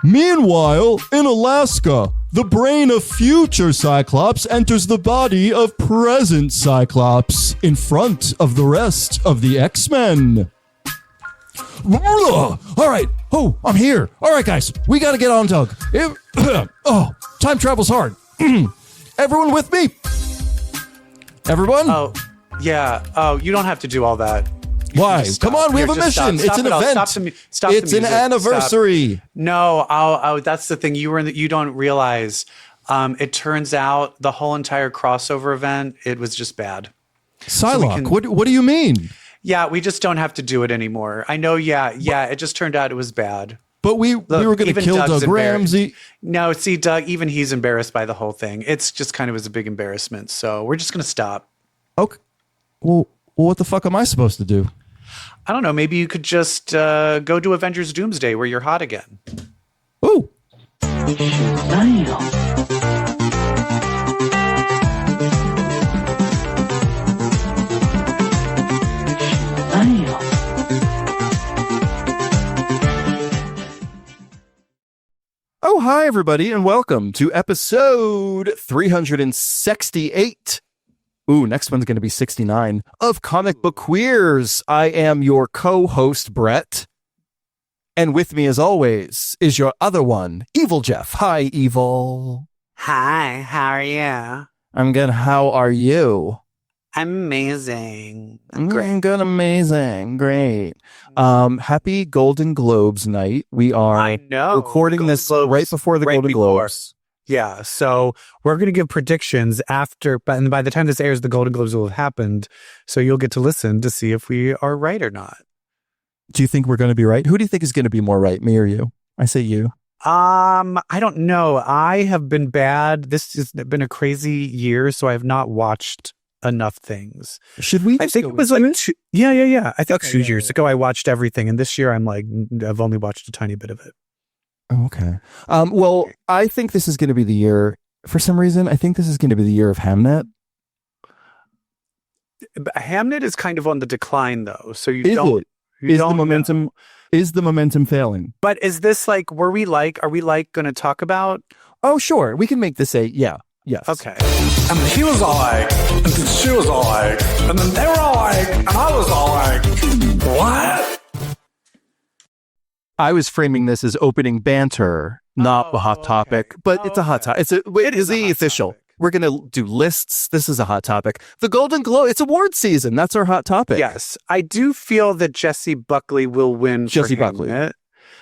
Meanwhile, in Alaska, the brain of future Cyclops enters the body of present Cyclops in front of the rest of the X-Men. All right. Oh, I'm here. All right, guys. We got to get on, Doug. Time travel's hard. Everyone with me? Everyone? Oh, yeah. Oh, you don't have to do all that. Why? Come on, we have a mission. It's an event. It's an anniversary. Stop. No, that's the thing. You don't realize. It turns out the whole entire crossover event, it was just bad. Psylocke, what do you mean? Yeah, we just don't have to do it anymore. I know, yeah. It just turned out it was bad. But we were going to kill Doug Ramsey. No, see, Doug, even he's embarrassed by the whole thing. It's just kind of was a big embarrassment. So we're just going to stop. Okay. Well, what the fuck am I supposed to do? I don't know. Maybe you could just go to Avengers Doomsday where you're hot again. Ooh. Oh, hi, everybody, and welcome to episode 368. Ooh, next one's going to be 69 of Comic Book Queers. I am your co-host, Brett. And with me, as always, is your other one, EvilJeff. Hi, Evil. Hi, how are you? I'm good. How are you? I'm amazing. I'm good, amazing. Great. Happy Golden Globes night. We are recording this right before the Golden Globes. Yeah, so we're going to give predictions after, and by the time this airs, the Golden Globes will have happened. So you'll get to listen to see if we are right or not. Do you think we're going to be right? Who do you think is going to be more right, me or you? I say you. I don't know. I have been bad. This has been a crazy year, so I have not watched enough things. Should we? I think it was like yeah. I think 2 years ago I watched everything, and this year I've only watched a tiny bit of it. Oh, okay. Well, I think this is going to be the year. For some reason, I think this is going to be the year of Hamnet. Hamnet is kind of on the decline, though. So Is the momentum failing? But is this like? Are we going to talk about? Oh, sure. We can make this yes. Okay. And he was all like, and then she was all like, and then they were all like, and I was all like, what? I was framing this as opening banter, not a hot topic, but it's a hot topic. It is the official. Topic. We're going to do lists. This is a hot topic. The Golden Globe, it's award season. That's our hot topic. Yes. I do feel that Jessie Buckley will win Jessie Buckley.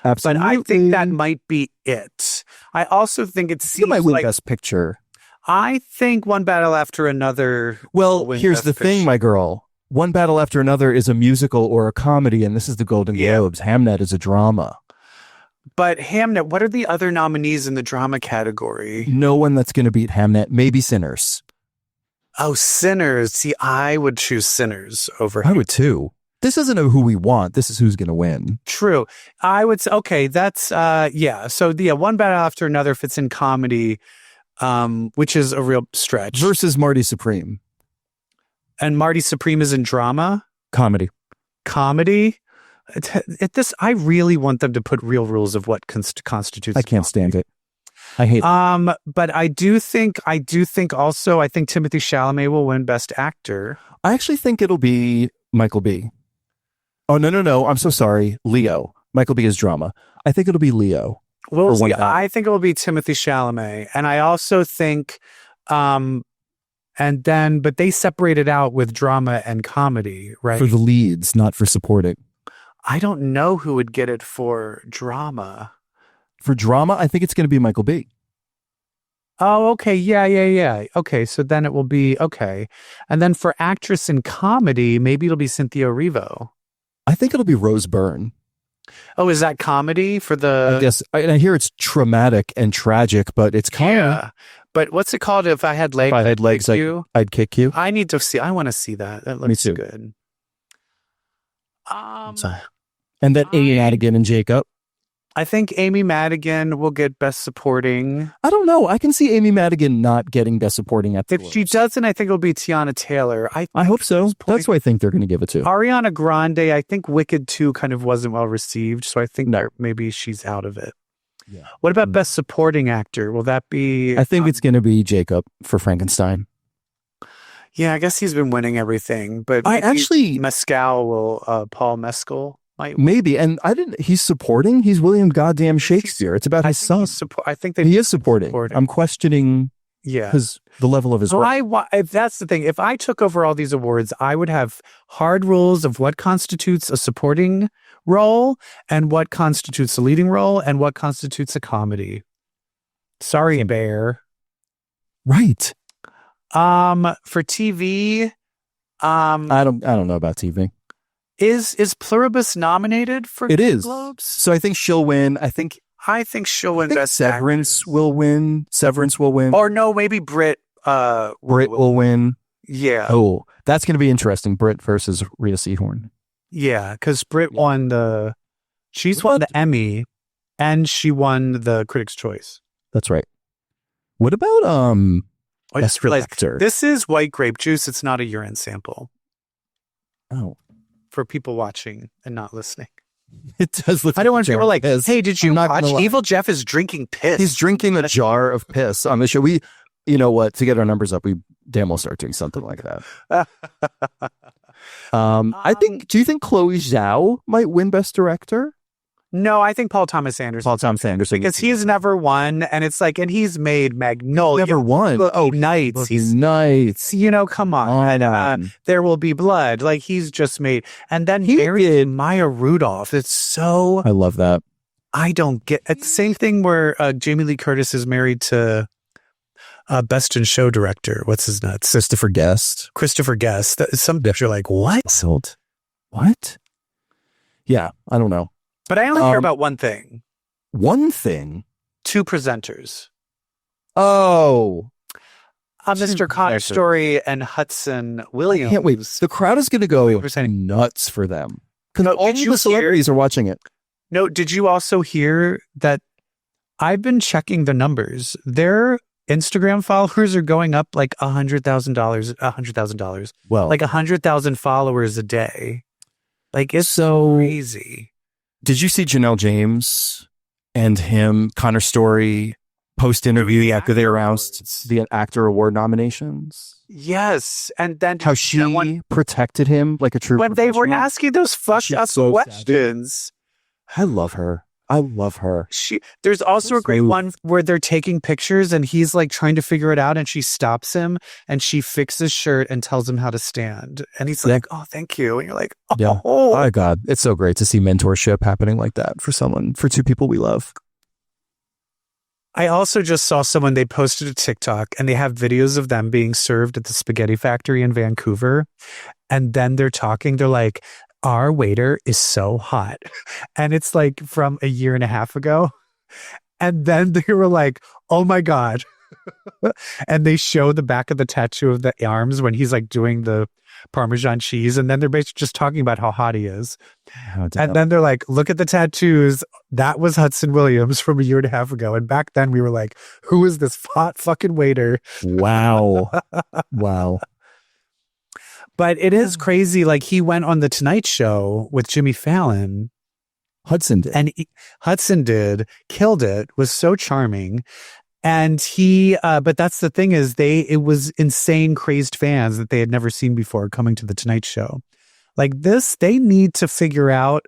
Absolutely. But I think that might be it. I also think it seems might win like Best Picture. I think One Battle After Another. Well, here's the thing, my girl. One Battle After Another is a musical or a comedy, and this is the Golden Globes. Hamnet is a drama. But Hamnet, what are the other nominees in the drama category? No one that's going to beat Hamnet. Maybe Sinners. Oh, Sinners. See, I would choose Sinners over Hamnet. I would too. This isn't who we want. This is who's going to win. True. I would say, okay, that's, yeah. So, One Battle After Another fits in comedy, which is a real stretch. Versus Marty Supreme. And Marty Supreme is in drama? Comedy. At this, I really want them to put real rules of what constitutes. I can't stand it. I hate it. But I do think also, I think Timothée Chalamet will win Best Actor. I actually think it'll be Michael B. Oh, no. I'm so sorry. Leo. Michael B is drama. I think it'll be Leo. Well, I think it will be Timothée Chalamet. And I also think, but they separated out with drama and comedy, right? For the leads, not for supporting. I don't know who would get it for drama. For drama, I think it's going to be Michael B. Oh, okay. Yeah. Okay, so then it will be, okay. And then for actress in comedy, maybe it'll be Cynthia Erivo. I think it'll be Rose Byrne. Oh, is that comedy for the... I guess, I hear it's traumatic and tragic, but it's kind of... Yeah. But what's it called? If I had legs, I'd kick you. I want to see that. That looks good. And then Amy Madigan and Jacob. I think Amy Madigan will get Best Supporting. I don't know. I can see Amy Madigan not getting Best Supporting at the If she doesn't, I think it'll be Tiana Taylor. I hope so. That's what I think they're going to give it to. Ariana Grande, I think Wicked 2 kind of wasn't well received, so I think maybe she's out of it. What about best supporting actor? Will that be? I think it's going to be Jacob for Frankenstein. Yeah, I guess he's been winning everything, but I actually Mescal will Paul Mescal might maybe, and he's supporting. He's William goddamn Shakespeare. It's about his son. I think He is supporting. I'm questioning. Yeah, the level of his work. If that's the thing, if I took over all these awards, I would have hard rules of what constitutes a supporting role and what constitutes a leading role and what constitutes a comedy. Sorry, Bear. Right. For TV, I don't know about TV. Is Pluribus nominated for It is. Globes? So I think she'll win. I think she'll win best Severance actress. will win. Severance will win. Or no, maybe Brit will win. Yeah. Oh, that's going to be interesting. Brit versus Rita Seehorn. Yeah, because Brit won the Emmy and she won the Critics' Choice. That's right. What about best actor? This is white grape juice. It's not a urine sample. Oh, for people watching and not listening. It does look. I don't want people like, piss. hey, did you watch? EvilJeff is drinking piss. He's drinking a jar of piss on the show. You know what? To get our numbers up, we damn well start doing something like that. I think. Do you think Chloe Zhao might win Best Director? No, I think Paul Thomas Anderson. Because he's never won, and it's like, and he's made Magnolia. Never won. Nights. He's Nights. Come on. There Will Be Blood. Like, he's just made, and then he did Maya Rudolph. It's so. I love that. I don't get it's the same thing where Jamie Lee Curtis is married to Best in Show director. What's his nuts? Christopher Guest. Some bitch are like, what? Sold. What? Yeah, I don't know. But I only care about one thing. One thing? Two presenters. Oh. Mr. Connor Story and Hudson Williams. I can't wait. The crowd is going to go nuts for them. Because all the celebrities are watching it. No, did you also hear that I've been checking the numbers? Their Instagram followers are going up like $100,000. Well, like 100,000 followers a day. Like, it's so crazy. Did you see Janelle James and Connor Story post-interview after they announced the actor award nominations? Yes. And then how she protected him like a true when they were asking those fucked up questions. I love her. There's also a great one where they're taking pictures and he's like trying to figure it out and she stops him and she fixes his shirt and tells him how to stand. And he's like, oh, thank you. And you're like, oh. Yeah. Oh my God. It's so great to see mentorship happening like that for two people we love. I also just saw someone, they posted a TikTok and they have videos of them being served at the spaghetti factory in Vancouver. And then they're like, our waiter is so hot. And it's like from a year and a half ago. And then they were like, oh my God. And they show the back of the tattoo of the arms when he's like doing the Parmesan cheese. And then they're basically just talking about how hot he is. And then they're like, look at the tattoos. That was Hudson Williams from a year and a half ago. And back then we were like, who is this hot fucking waiter? Wow. Wow. But it is crazy. Like, he went on the Tonight Show with Jimmy Fallon. Hudson did. Killed it, was so charming. And but that's the thing is it was insane, crazed fans that they had never seen before coming to the Tonight Show. Like this, they need to figure out.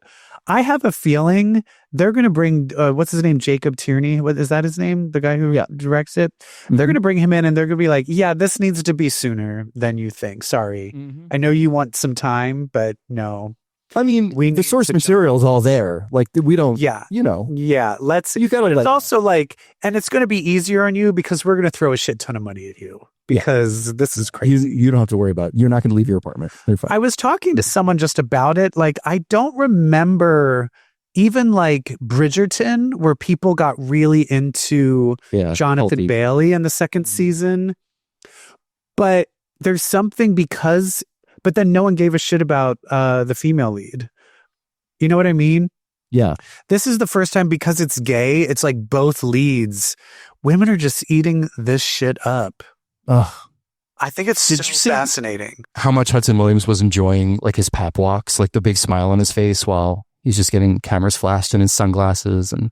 I have a feeling they're going to bring, what's his name? Jacob Tierney. What is that his name? The guy who directs it. Mm-hmm. They're going to bring him in and they're going to be like, yeah, this needs to be sooner than you think. Sorry. Mm-hmm. I know you want some time, but no. I mean, the source material is all there. Like we don't, Yeah. You Let's, you gotta it's also like, and it's going to be easier on you because we're going to throw a shit ton of money at you because this is crazy. You don't have to worry about it. You're not going to leave your apartment. I was talking to someone just about it. Like, I don't remember even like Bridgerton where people got really into Jonathan Bailey in the second season. But there's something but then no one gave a shit about the female lead. You know what I mean? Yeah. This is the first time because it's gay. It's like both leads. Women are just eating this shit up. Ugh. I think it's so fascinating. How much Hudson Williams was enjoying like his pap walks, like the big smile on his face while he's just getting cameras flashed in his sunglasses and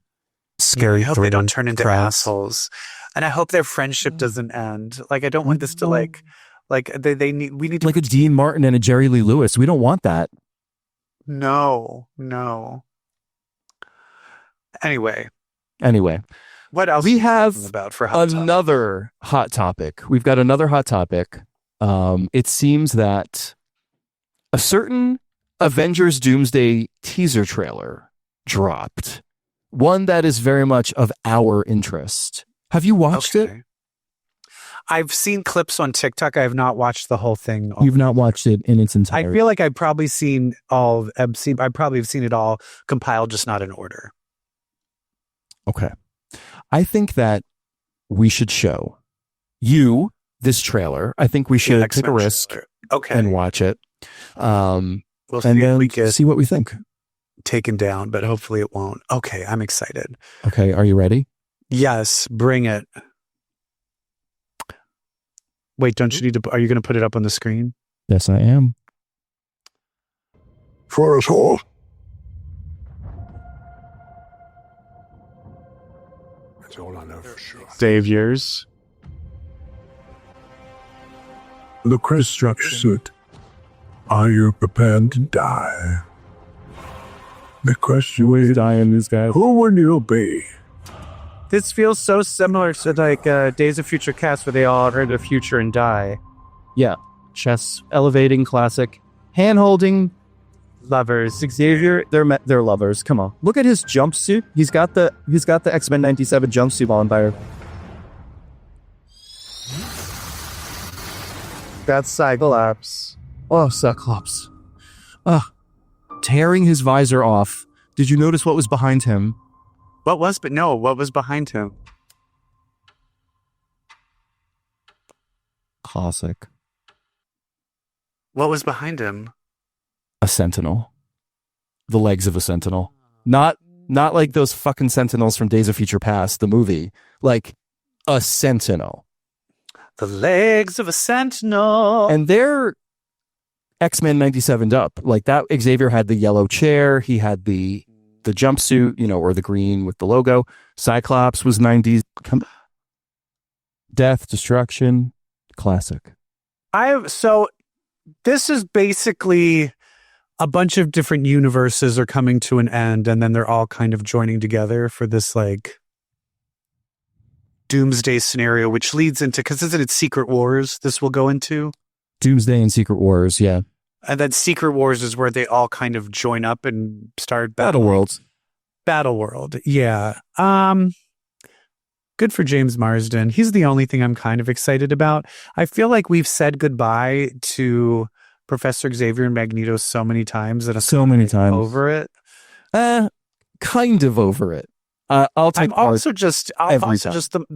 scary. I hope they don't turn into crowds. assholes. And I hope their friendship doesn't end. Like, I don't want this to we need to Like a Dean Martin and a Jerry Lee Lewis. We don't want that. No. Anyway, what else we have about for hot another hot topic. We've got another hot topic. It seems that a certain Avengers Doomsday teaser trailer dropped. One that is very much of our interest. Have you watched it? I've seen clips on TikTok. I have not watched the whole thing. You've not watched it in its entirety. I feel like I've probably seen I probably have seen it all compiled, just not in order. Okay. I think that we should show you this trailer. I think we should take a risk and watch it. We'll see and if we then get see what we think. taken down, but hopefully it won't. Okay, I'm excited. Okay, are you ready? Yes, bring it. Wait, don't you need to? Are you going to put it up on the screen? Yes, I am. For us all. That's all I know for sure. Saviors. The construction suit. Are you prepared to die? The question is, dying this guy. who will you be? This feels so similar to like Days of Future Cast, where they all heard the future and die. Yeah. Chess elevating classic. Hand holding Lovers. Xavier, they're lovers. Come on. Look at his jumpsuit. He's got the X-Men 97 jumpsuit on by. That's Cyclops. Oh, Cyclops. Tearing his visor off. Did you notice what was behind him? What was behind him? Classic. What was behind him? A sentinel. The legs of a sentinel. Not like those fucking sentinels from Days of Future Past, the movie. Like a sentinel. The legs of a sentinel. And they're X-Men 97'd up. Like that, Xavier had the yellow chair. He had the jumpsuit, or the green with the logo. Cyclops was 90s. Death, destruction, classic. So this is basically a bunch of different universes are coming to an end, and then they're all kind of joining together for this like Doomsday scenario, which leads into, because isn't it Secret Wars this will go into? Doomsday and Secret Wars, yeah. And then Secret Wars is where they all kind of join up and start Battle Worlds. Battle World, yeah. Good for James Marsden. He's the only thing I'm kind of excited about. I feel like we've said goodbye to Professor Xavier and Magneto so many times that I'm over it. Kind of over it. The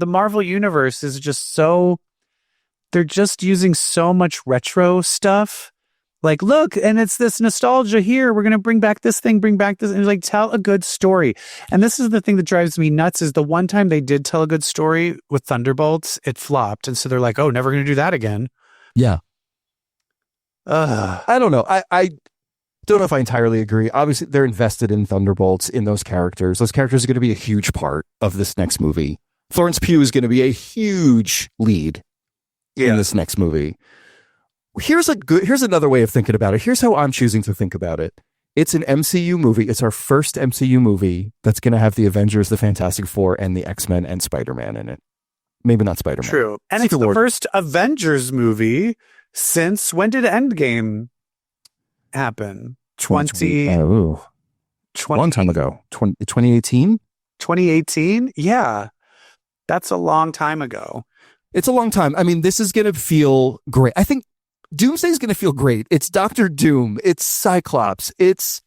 Marvel universe is just so, they're just using so much retro stuff. Like, look, and it's this nostalgia here. We're going to bring back this thing, and like tell a good story. And this is the thing that drives me nuts is the one time they did tell a good story with Thunderbolts, it flopped. And so they're like, oh, never going to do that again. Yeah. I don't know. I don't know if I entirely agree. Obviously, they're invested in Thunderbolts, in those characters. Those characters are going to be a huge part of this next movie. Florence Pugh is going to be a huge lead in this next movie. Here's another way of thinking about it. Here's how I'm choosing to think about it. It's an MCU movie. It's our first MCU movie that's going to have the Avengers, the Fantastic Four, and the X-Men and Spider-Man in it. Maybe not Spider-Man. True. And it's the first Avengers movie since, when did Endgame happen? 20 long time ago. 2018? 2018? Yeah. That's a long time ago. It's a long time. I mean, this is going to feel great. I think Doomsday is going to feel great. It's Doctor Doom. It's Cyclops. It's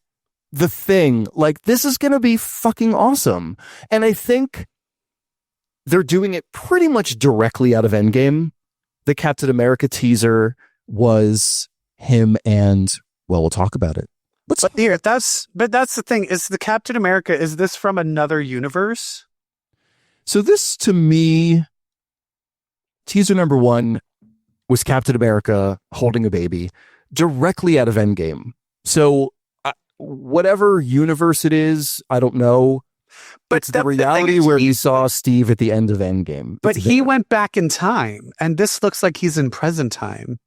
the Thing. Like, this is going to be fucking awesome. And I think they're doing it pretty much directly out of Endgame. The Captain America teaser was him and, well, we'll talk about it. But that's the thing. Is the Captain America, is this from another universe? So this, to me, teaser number one was Captain America holding a baby directly out of Endgame. So whatever universe it is, I don't know. But it's the reality where you saw Steve at the end of Endgame. But he went back in time, and this looks like he's in present time.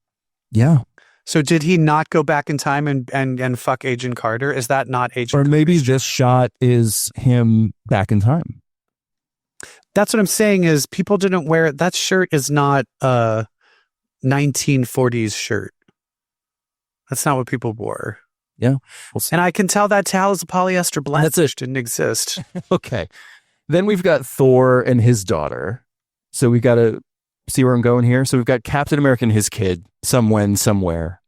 Yeah. So did he not go back in time and fuck Agent Carter? Is that not Agent Carter? Or maybe this shot is him back in time. That's what I'm saying is people didn't wear it. That shirt is not a 1940s shirt. That's not what people wore. Yeah. And I can tell that towel is a polyester blend. That's it. Didn't exist. Okay. Then we've got Thor and his daughter. So we got to see where I'm going here. So we've got Captain America and his kid, somewhere.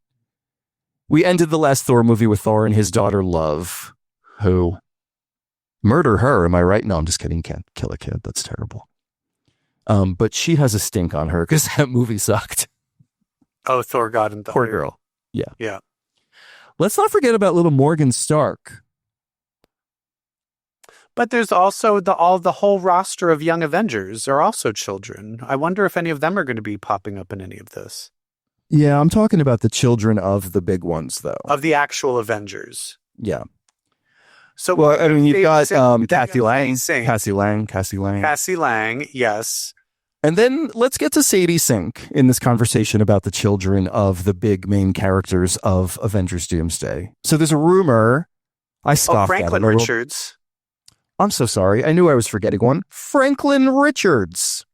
We ended the last Thor movie with Thor and his daughter, Love, who murder her. Am I right? No, I'm just kidding. Can't kill a kid. That's terrible. But she has a stink on her because that movie sucked. Oh, Thor God and Thunder. Poor girl. Yeah. Yeah. Let's not forget about little Morgan Stark. But there's also the whole roster of young Avengers are also children. I wonder if any of them are going to be popping up in any of this. Yeah, I'm talking about the children of the big ones, though. Of the actual Avengers. Yeah. So, well, I mean, you've got Cassie Lang. Cassie Lang, yes. And then let's get to Sadie Sink in this conversation about the children of the big main characters of Avengers Doomsday. So there's a rumor. I scoffed at it. Franklin Richards. I'm so sorry. I knew I was forgetting one. Franklin Richards.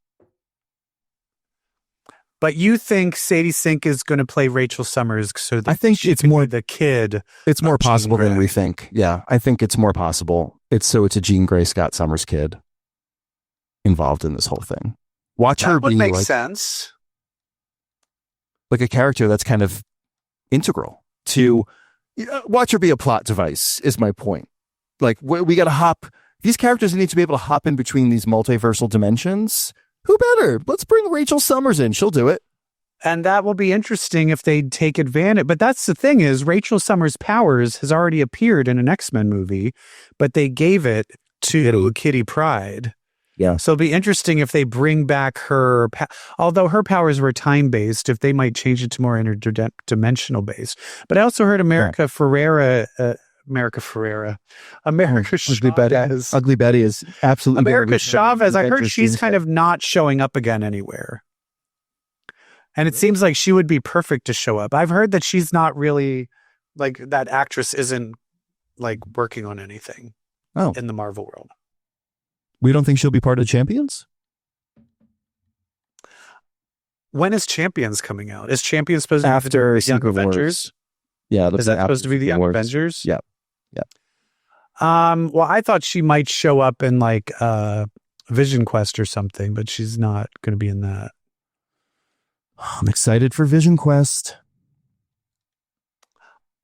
But you think Sadie Sink is going to play Rachel Summers? So I think it's more the kid. It's more possible than we think. Yeah, I think it's more possible. It's a Jean Grey Scott Summers kid involved in this whole thing. Watch her would be make sense. Like a character that's kind of integral to. Watch her be a plot device is my point. Like we got to hop. These characters need to be able to hop in between these multiversal dimensions. Who better? Let's bring Rachel Summers in. She'll do it. And that will be interesting if they take advantage. But that's the thing is Rachel Summers' powers has already appeared in an X-Men movie, but they gave it to Kitty Pryde. Yeah. So it'll be interesting if they bring back her, although her powers were time-based, if they might change it to more interdimensional based. But I also heard America Chavez. Ugly Betty is absolutely America Chavez. I heard she's kind of not showing up again anywhere. And it seems like she would be perfect to show up. I've heard that she's not really like that actress isn't like working on anything in the Marvel world. We don't think she'll be part of Champions? When is Champions coming out? Is Champions supposed to be after the Young Avengers? Yeah. Is that supposed to be the Young Avengers? Yeah. Yeah. Well, I thought she might show up in like Vision Quest or something, but she's not going to be in that. I'm excited for Vision Quest.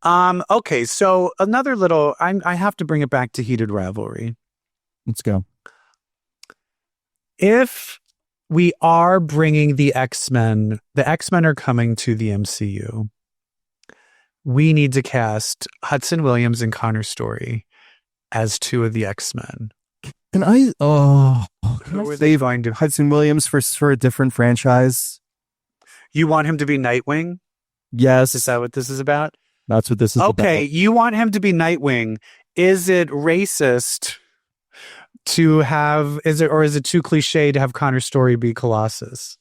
Okay, so another little. I have to bring it back to Heated Rivalry. Let's go. If we are bringing the X-Men are coming to the MCU. We need to cast Hudson Williams and Connor Story as two of the X-Men. Can I? Who are they going to? Hudson Williams for a different franchise. You want him to be Nightwing? Yes. Is that what this is about? That's what this is about. Okay, you want him to be Nightwing. Is it racist to have? Is it too cliche to have Connor Story be Colossus?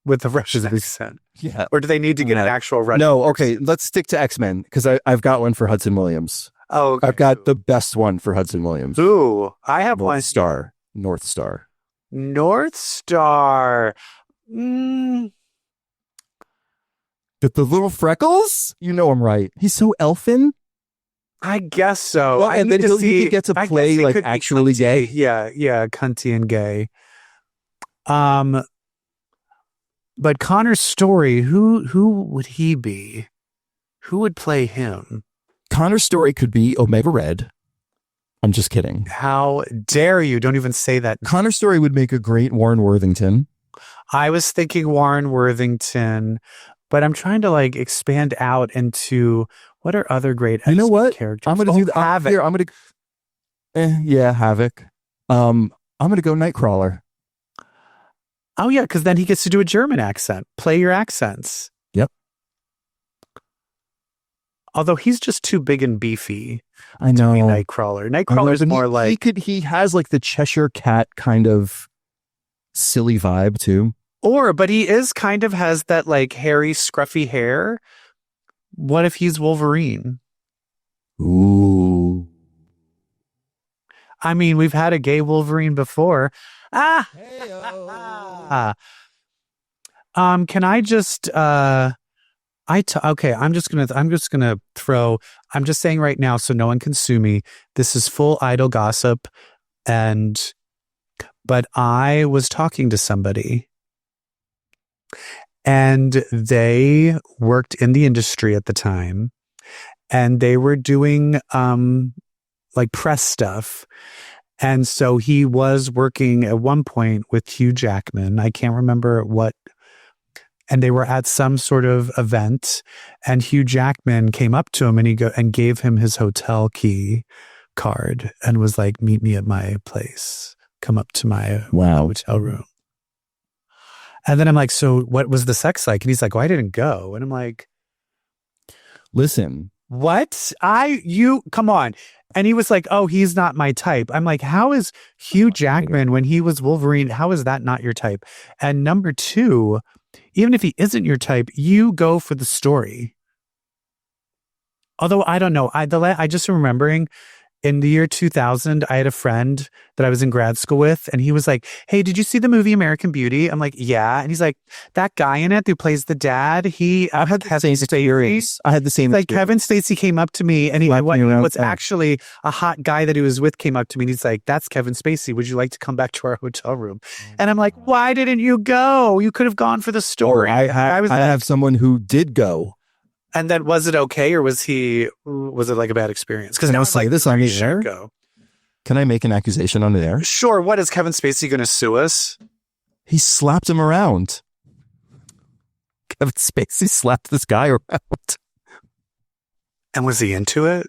With a Russian accent. Yeah. Or do they need to get an actual Russian? No, okay. Let's stick to X-Men because I've got one for Hudson Williams. Oh, okay. I've got the best one for Hudson Williams. Ooh, I have one. North Star. North Star. With the little freckles? You know I'm right. He's so elfin. I guess so. Well, and then he gets to play like actually gay. Yeah, cunty and gay. But Connor's Story, who would he be? Who would play him? Connor's Story could be Omega Red. I'm just kidding. How dare you? Don't even say that. Connor's Story would make a great Warren Worthington. I was thinking Warren Worthington, but I'm trying to like expand out into what are other great you know what characters. I'm going to do the Havoc. Here, I'm going to Havoc. I'm going to go Nightcrawler. Oh yeah, because then he gets to do a German accent. Play your accents. Yep. Although he's just too big and beefy. I know. To be Nightcrawler. Nightcrawler's more like he has like the Cheshire Cat kind of silly vibe too. But he is kind of has that like hairy, scruffy hair. What if he's Wolverine? Ooh. I mean, we've had a gay Wolverine before. Hey-o. Can I just okay, I'm just saying right now so no one can sue me. This is full idle gossip but I was talking to somebody and they worked in the industry at the time and they were doing like press stuff. And so he was working at one point with Hugh Jackman. I can't remember what. And they were at some sort of event and Hugh Jackman came up to him and gave him his hotel key card and was like, meet me at my place. Come up to my hotel room. And then I'm like, so what was the sex like? And he's like, well, I didn't go. And I'm like, listen, what? Come on. And he was like, oh, he's not my type. I'm like, how is Hugh Jackman when he was Wolverine? How is that not your type? And number two, even if he isn't your type, you go for the story. Although I don't know. I just remembering in the year 2000, I had a friend that I was in grad school with, and he was like, hey, did you see the movie American Beauty? I'm like, yeah. And he's like, that guy in it who plays the dad, I had the same experience. I had the same like Kevin Spacey came up to me, and what's actually a hot guy that he was with came up to me, and he's like, that's Kevin Spacey. Would you like to come back to our hotel room? And I'm like, why didn't you go? You could have gone for the story. I have someone who did go. And then was it okay or was it like a bad experience? Because I was like, this on the air? Go. Can I make an accusation on the air? Sure. What is Kevin Spacey going to sue us? He slapped him around. Kevin Spacey slapped this guy around. And was he into it?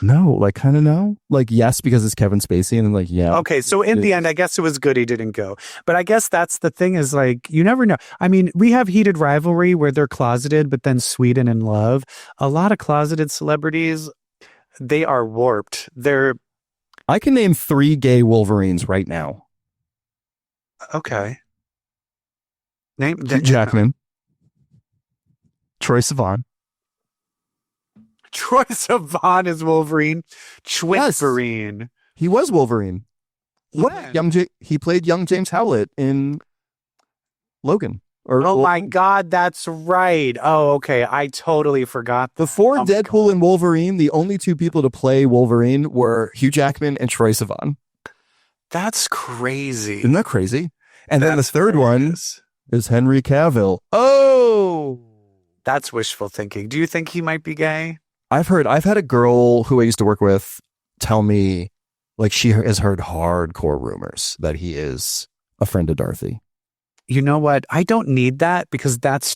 No, like kind of no. Like yes, because it's Kevin Spacey, and then like yeah. Okay, so in the end, I guess it was good he didn't go. But I guess that's the thing is like you never know. I mean, we have heated rivalry where they're closeted, but then sweet and in love. A lot of closeted celebrities, they are warped. I can name 3 gay Wolverines right now. Okay. Hugh Jackman, Troye Sivan. Troye Sivan is Wolverine. Twitverine. Yes. He was Wolverine. When? He played young James Howlett in Logan. My God, that's right. Oh, okay. I totally forgot. Before Deadpool and Wolverine, the only 2 people to play Wolverine were Hugh Jackman and Troye Sivan. That's crazy. Isn't that crazy? And then the third one is Henry Cavill. Oh! That's wishful thinking. Do you think he might be gay? I've had a girl who I used to work with tell me, like, she has heard hardcore rumors that he is a friend of Dorothy. You know what? I don't need that because that's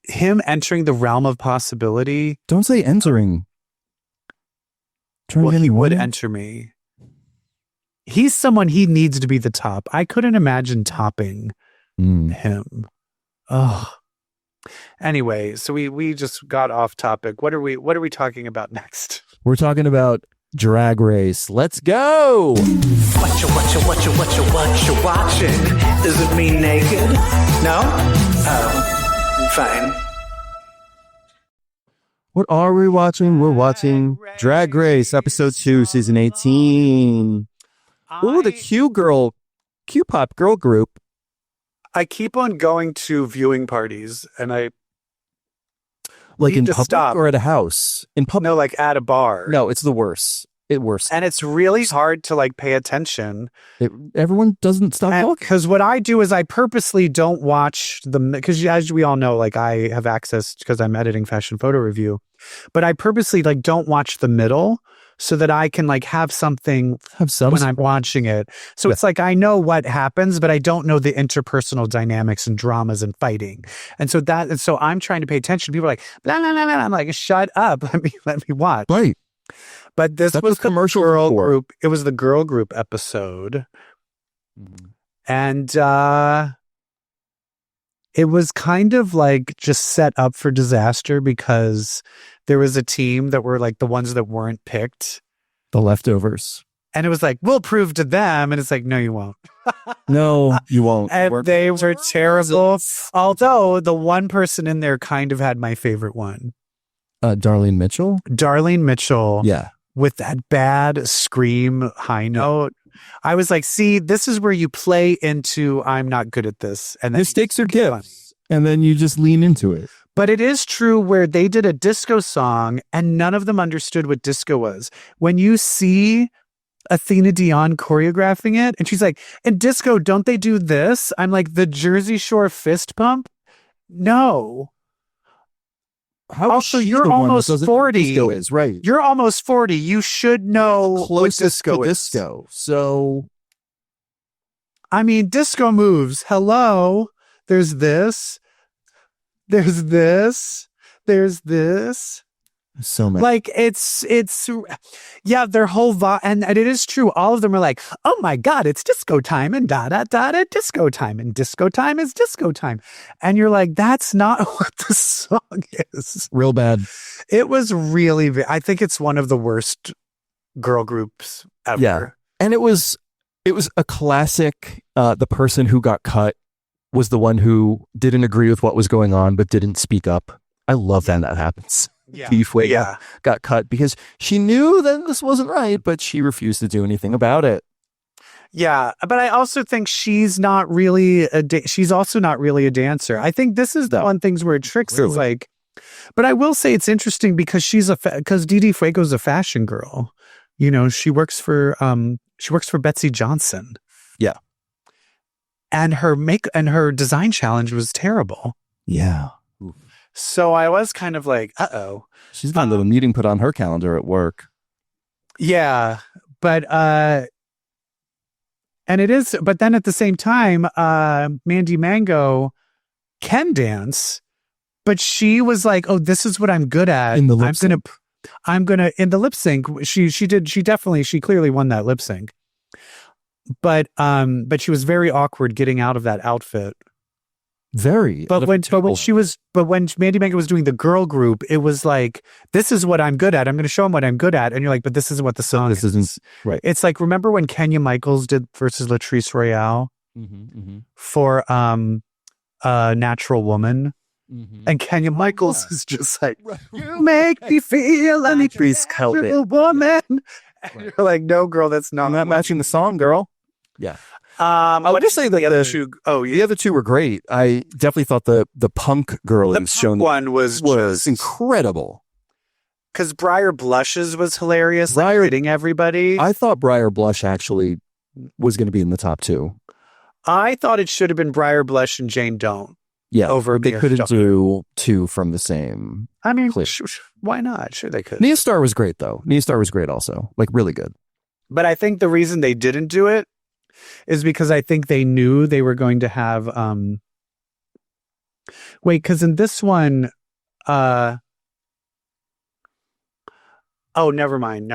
him entering the realm of possibility. Don't say entering. He would enter me. He's someone he needs to be the top. I couldn't imagine topping him. Oh. Anyway, so we just got off topic. What are we talking about next? We're talking about Drag Race. Let's go. What you watching? Is it me naked? No? Oh, fine. What are we watching? We're watching Drag Race episode 2, season 18. Ooh, the Q-pop girl group. I keep on going to viewing parties, and I like in to public stop. Or at a house. In public, no, like at a bar. No, it's the worst. Worse, and it's really hard to like pay attention. Everyone doesn't stop talking. Because what I do is I purposely don't watch because as we all know, like I have access because I'm editing fashion photo review, but I purposely like don't watch the middle. So that I can like have some when I'm watching it. So it's like I know what happens, but I don't know the interpersonal dynamics and dramas and fighting. And so I'm trying to pay attention. People are like, blah, blah, blah, blah. I'm like, shut up. Let me watch. Right. But this was the commercial girl group. It was the girl group episode. Mm-hmm. And it was kind of like just set up for disaster because there was a team that were like the ones that weren't picked. The leftovers. And it was like, we'll prove to them. And it's like, no, you won't. No, you won't. And they were terrible. Although the one person in there kind of had my favorite one. Darlene Mitchell? Darlene Mitchell. Yeah. With that bad scream high note. I was like, see, this is where you play into I'm not good at this. And then the stakes are gifts. And then you just lean into it. But it is true where they did a disco song and none of them understood what disco was. When you see Athena Dion choreographing it, and she's like, in disco, don't they do this? I'm like, the Jersey Shore fist pump? No. Also, you're almost 40. Disco is, right. You're almost 40. You should know Closest what disco to is. disco. So, I mean, disco moves. Hello. There's this. There's this. There's this. so many. Like it's yeah, their whole and it is true. All of them are like, oh my God, it's disco time and disco time and disco time is disco time. And you're like, that's not what the song is. Real bad. It was really, I think it's one of the worst girl groups ever. Yeah. And it was a classic. The person who got cut was the one who didn't agree with what was going on, but didn't speak up. I love that happens. Yeah. Fuego got cut because she knew that this wasn't right, but she refused to do anything about it. Yeah, but I also think she's not really she's also not really a dancer. I think this is the one things where it tricks is like, but I will say it's interesting because because Didi Fuego's a fashion girl. You know, she works for Betsy Johnson. Yeah. And her design challenge was terrible. Yeah. So I was kind of like, uh-oh. She's got a little meeting put on her calendar at work. Yeah. But and it is, but then at the same time, Mandy Mango can dance, but she was like, oh, this is what I'm good at. In the lip sync. I'm gonna in the lip sync. She clearly won that lip sync. But she was very awkward getting out of that outfit. Very. But when Mandy Mango was doing the girl group, it was like, this is what I'm good at. I'm going to show them what I'm good at. And you're like, but this isn't what the song is. This isn't right. It's like, remember when Kenya Michaels did versus Latrice Royale for Natural Woman? Mm-hmm. And Kenya Michaels is just like, you make me feel like a natural woman. And you're like, no, girl, that's not. I'm not matching the song, girl. Yeah. I would just say the other two. Oh, the other two were great. I definitely thought the punk girl the punk one was incredible. Because Briar Blushes was hilarious. Briar hitting everybody. I thought Briar Blush actually was going to be in the top two. I thought it should have been Briar Blush and Jane Don't. Yeah, they couldn't do two from the same. I mean, why not? Sure, they could. Nia Star was great though. Nia Star was great also, like really good. But I think the reason they didn't do it is because I think they knew they were going to have because in this one oh, never mind.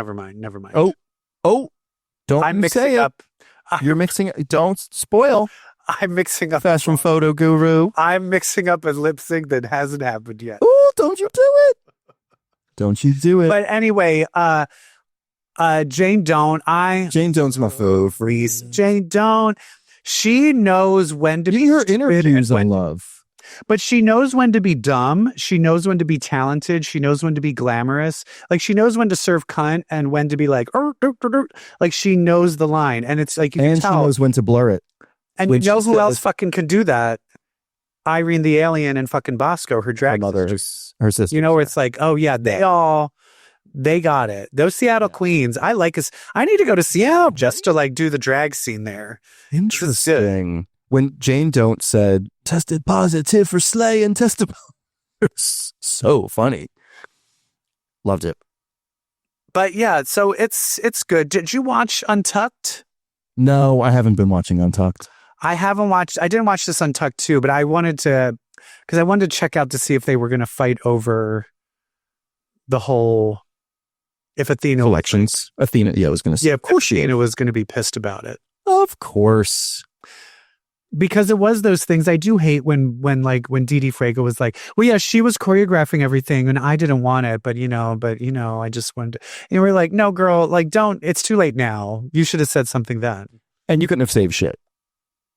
Oh, don't I'm mixing say up. You're mixing it. Don't spoil. I'm mixing up Fashion Photo Guru. I'm mixing up a lip sync that hasn't happened yet. Oh, don't you do it. Don't you do it. But anyway, Jane Don't. Jane Done's my favorite. Jane Don't. She knows when to be her interviews I love. But she knows when to be dumb. She knows when to be talented. She knows when to be glamorous. Like she knows when to serve cunt and when to be like, like she knows the line. And it's like, you can tell. She knows when to blur it. And you know who else fucking can do that? Irene the Alien and fucking Bosco, her drag mother, her sister. You know, where it's like, oh yeah, they got it. Those Seattle queens. I need to go to Seattle just to like do the drag scene there. Interesting. When Jane Don't said, tested positive for Slay and tested. So funny. Loved it. But yeah, so it's good. Did you watch Untucked? No, I haven't been watching Untucked. I didn't watch this Untucked too, but I wanted to check out to see if they were going to fight over the whole, if Athena collections. Athena, yeah, I was going to say. Yeah, of course Athena was going to be pissed about it. Of course. because it was those things. I do hate when Didi Fraga was like, well, yeah, she was choreographing everything and I didn't want it, but I just wanted to. And we're like, no, girl, like, don't, it's too late now. You should have said something then. And you couldn't have saved shit.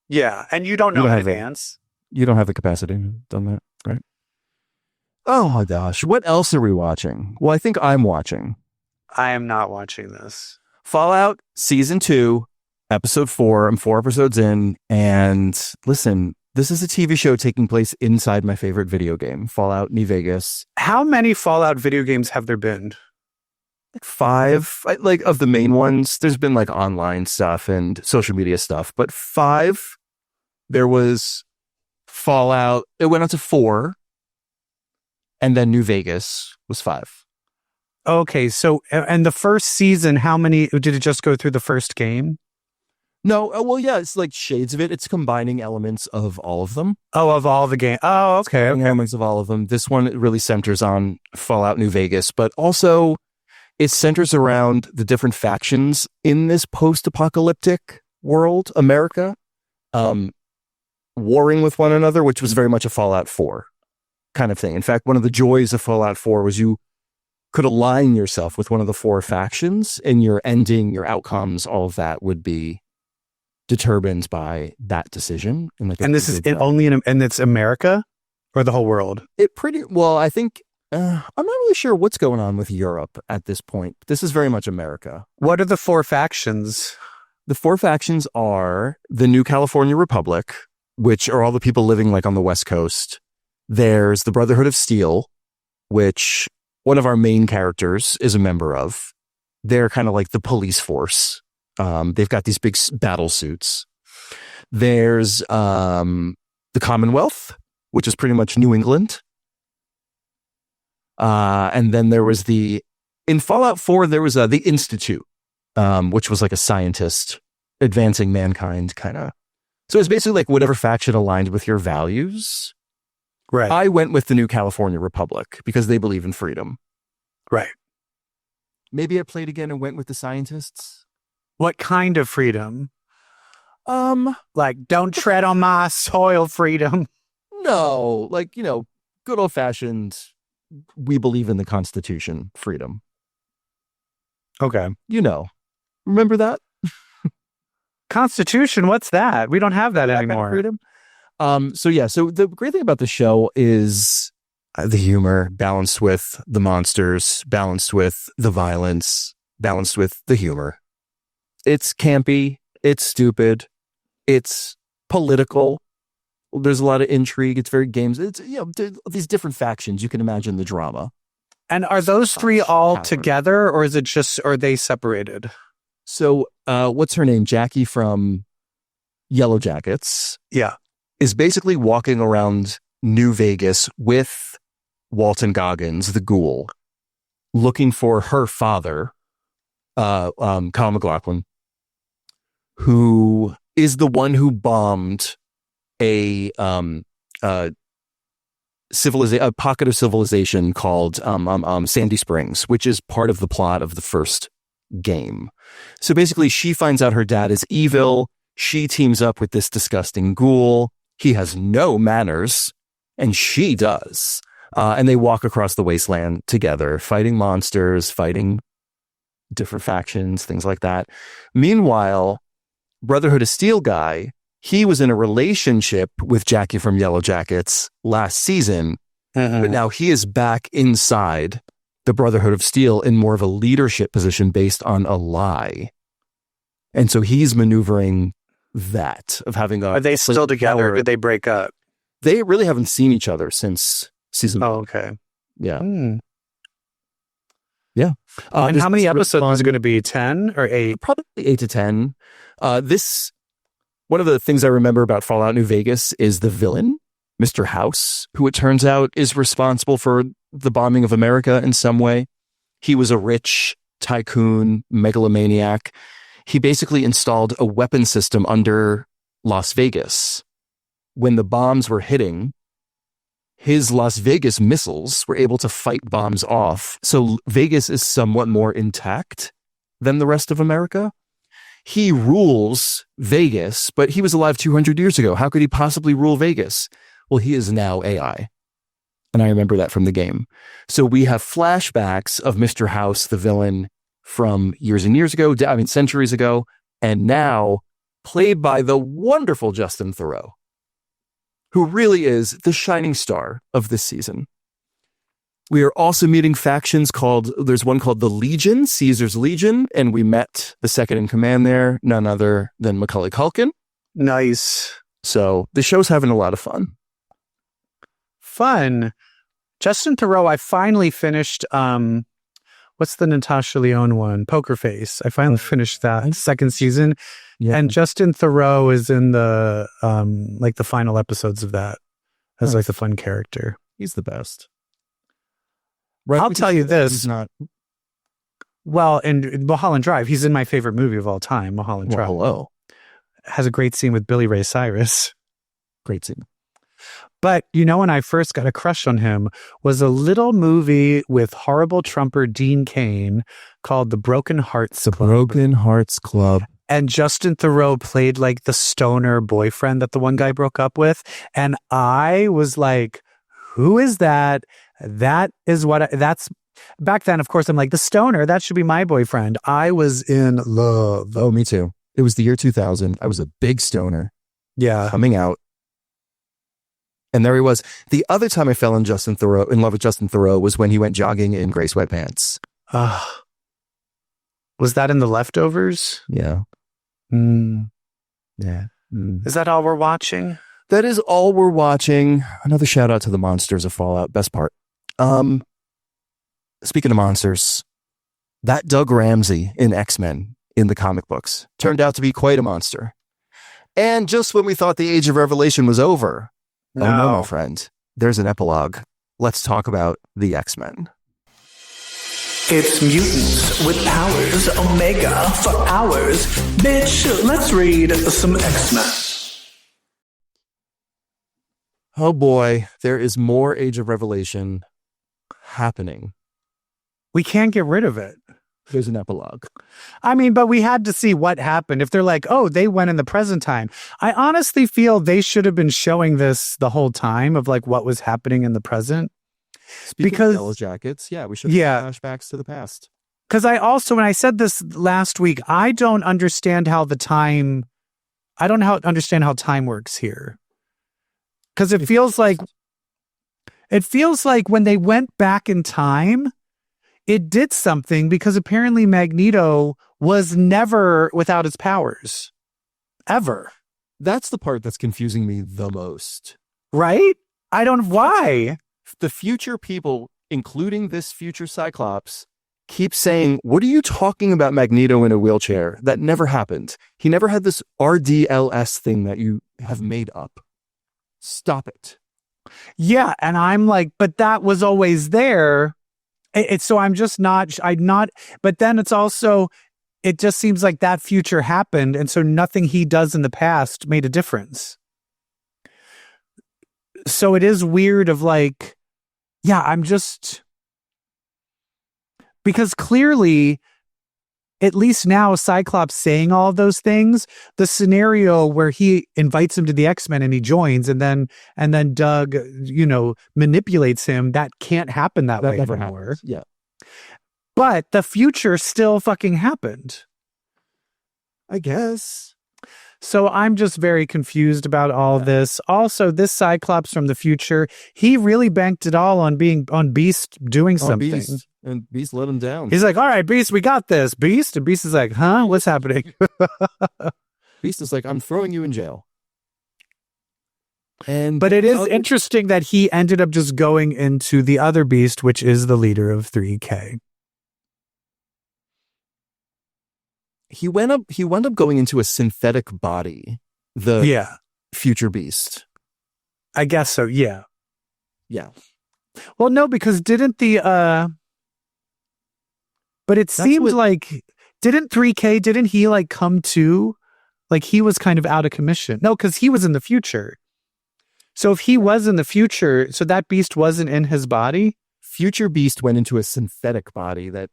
Yeah. And you don't know in advance. You don't have the capacity to done that, right? Oh my gosh. What else are we watching? Well, I think I'm watching. I am not watching this. Fallout Season 2, Episode 4. I'm 4 episodes in. And listen, this is a TV show taking place inside my favorite video game, Fallout New Vegas. How many Fallout video games have there been? Like 5, of the main ones. There's been like online stuff and social media stuff, but 5, there was Fallout. It went on to 4, and then New Vegas was 5. Okay, so, and the first season, how many, did it just go through the first game? No, well, yeah, it's like shades of it. It's combining elements of all of them. Oh, of all the game. Oh, okay. Elements of all of them. This one really centers on Fallout New Vegas, but also it centers around the different factions in this post-apocalyptic world, America, warring with one another, which was very much a Fallout 4 kind of thing. In fact, one of the joys of Fallout 4 was you could align yourself with one of the 4 factions, and your ending, your outcomes, all of that would be determined by that decision. And this is only and it's America or the whole world? I think, I'm not really sure what's going on with Europe at this point. This is very much America. What are the 4 factions? The 4 factions are the New California Republic, which are all the people living like on the West Coast. There's the Brotherhood of Steel, which one of our main characters is a member of. They're kind of like the police force. They've got these big battle suits. There's the Commonwealth, which is pretty much New England. And then there was in Fallout 4, there was the Institute, which was like a scientist advancing mankind kind of. So it's basically like whatever faction aligned with your values. Right. I went with the New California Republic because they believe in freedom. Right. Maybe I played again and went with the scientists. What kind of freedom? Like, don't tread on my soil freedom. No, good old fashioned, we believe in the Constitution freedom. Okay. Remember that? Constitution, what's that? We don't have that anymore. Freedom. So the great thing about the show is the humor balanced with the monsters, balanced with the violence, balanced with the humor. It's campy, it's stupid, it's political. There's a lot of intrigue. It's very games. It's these different factions. You can imagine the drama. And are those 3 all together, or is it just, are they separated? So, what's her name? Jackie from Yellow Jackets. Yeah. Is basically walking around New Vegas with Walton Goggins, the ghoul, looking for her father, Kyle MacLachlan, who is the one who bombed a pocket of civilization called Sandy Springs, which is part of the plot of the first game. So basically, she finds out her dad is evil. She teams up with this disgusting ghoul. He has no manners, and she does. And they walk across the wasteland together, fighting monsters, fighting different factions, things like that. Meanwhile, Brotherhood of Steel guy, he was in a relationship with Jackie from Yellow Jackets last season, but now he is back inside the Brotherhood of Steel in more of a leadership position based on a lie. And so he's maneuvering that of having a... Are they still together or did they break up? They really haven't seen each other since season 1. Oh, okay. Yeah. Yeah. And how many episodes is it going to be? 10 or 8? Probably 8 to 10. One of the things I remember about Fallout New Vegas is the villain, Mr. House, who it turns out is responsible for the bombing of America in some way. He was a rich tycoon, megalomaniac. He basically installed a weapon system under Las Vegas. When the bombs were hitting, his Las Vegas missiles were able to fight bombs off. So Vegas is somewhat more intact than the rest of America. he rules Vegas, but he was alive 200 years ago. How could he possibly rule Vegas? Well, he is now AI. And I remember that from the game. So we have flashbacks of Mr. House, the villain from years and years ago, centuries ago, and now played by the wonderful Justin Theroux, who really is the shining star of this season. We are also meeting factions there's one called the Legion, Caesar's Legion, and we met the second in command there, none other than Macaulay Culkin. Nice. So the show's having a lot of fun. Fun. Justin Theroux, I finally finished, what's the Natasha Lyonne one? Poker Face. I finally finished that second season. Yeah. And Justin Theroux is in the, the final episodes of that as the fun character. He's the best. Right, I'll tell you this. He's not. Well, in Mulholland Drive, he's in my favorite movie of all time, Mulholland Drive. Hello. Has a great scene with Billy Ray Cyrus. Great scene. But, when I first got a crush on him was a little movie with horrible trumper Dean Cain called The Broken Hearts Club. Broken Hearts Club. And Justin Theroux played the stoner boyfriend that the one guy broke up with. And I was like, who is that? That's back then, of course, I'm like, the stoner, that should be my boyfriend. I was in love. Oh, me too. It was the year 2000. I was a big stoner. Yeah. Coming out. And there he was. The other time I fell in love with Justin Theroux was when he went jogging in gray sweatpants. Was that in The Leftovers? Yeah. Yeah. Is that all we're watching? That is all we're watching. Another shout out to the monsters of Fallout. Best part. Speaking of monsters, that Doug Ramsey in X-Men in the comic books turned out to be quite a monster. And just when we thought the Age of Revelation was over, oh no, my friend, there's an epilogue. Let's talk about the X-Men. It's mutants with powers, Omega for hours. Bitch, let's read some X-Men. Oh boy, there is more Age of Revelation happening. We can't get rid of it. There's an epilogue. I mean, but we had to see what happened. If they're like, oh, they went in the present time. I honestly feel they should have been showing this the whole time of what was happening in the present. Speaking of Yellow Jackets, we should have flashbacks to the past. Because I also, when I said this last week, I don't understand how time works here. Because it feels like when they went back in time, it did something because apparently Magneto was never without his powers. Ever. That's the part that's confusing me the most. Right? I don't know why. The future people, including this future Cyclops, keep saying, what are you talking about Magneto in a wheelchair? That never happened. He never had this RDLS thing that you have made up. Stop it. Yeah, and I'm like, but that was always there. So I'm just not, but then it's also, it just seems like that future happened. And so nothing he does in the past made a difference. So it is weird of I'm just, because clearly, at least now Cyclops saying all of those things, the scenario where he invites him to the X-Men and he joins and then Doug, manipulates him, that can't happen that way never anymore. Happens. Yeah. But the future still fucking happened. I guess. So I'm just very confused about all this. Also, this Cyclops from the future, he really banked it all on Beast doing something. Beast. And Beast let him down. He's like, all right, Beast, we got this. Beast? And Beast is like, huh? What's happening? Beast is like, I'm throwing you in jail. But it is interesting that he ended up just going into the other Beast, which is the leader of 3K. He wound up going into a synthetic body. The future Beast. I guess so, yeah. Yeah. Well, no, because didn't the but it seemed didn't 3K, didn't he come to, he was kind of out of commission? No, because he was in the future. So if he was in the future, so that Beast wasn't in his body? Future Beast went into a synthetic body that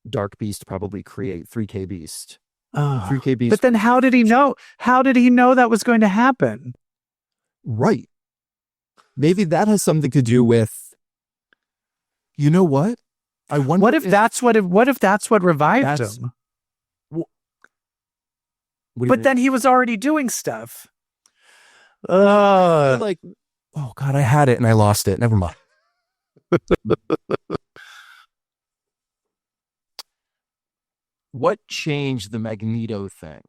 Dark Beast probably create, 3K Beast. 3K beast. But then how did he know? How did he know that was going to happen? Right. Maybe that has something to do with, you know what? I wonder What if that's what revived That's- him? what do you But mean? then he was already doing stuff. Like, oh God, I had it and I lost it. Never mind. What changed the Magneto thing?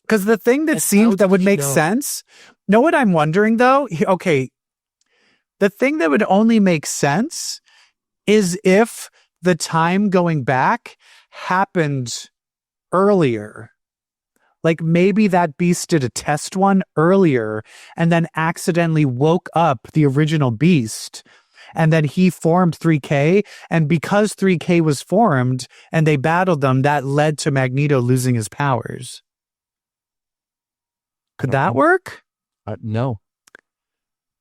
Because the thing that And how seemed that would did he make know? sense. Know what I'm wondering though? Okay. The thing that would only make sense is if the time going back happened earlier. Like maybe that beast did a test one earlier and then accidentally woke up the original beast. And then he formed 3K. And because 3K was formed and they battled them, that led to Magneto losing his powers. Could that work? No.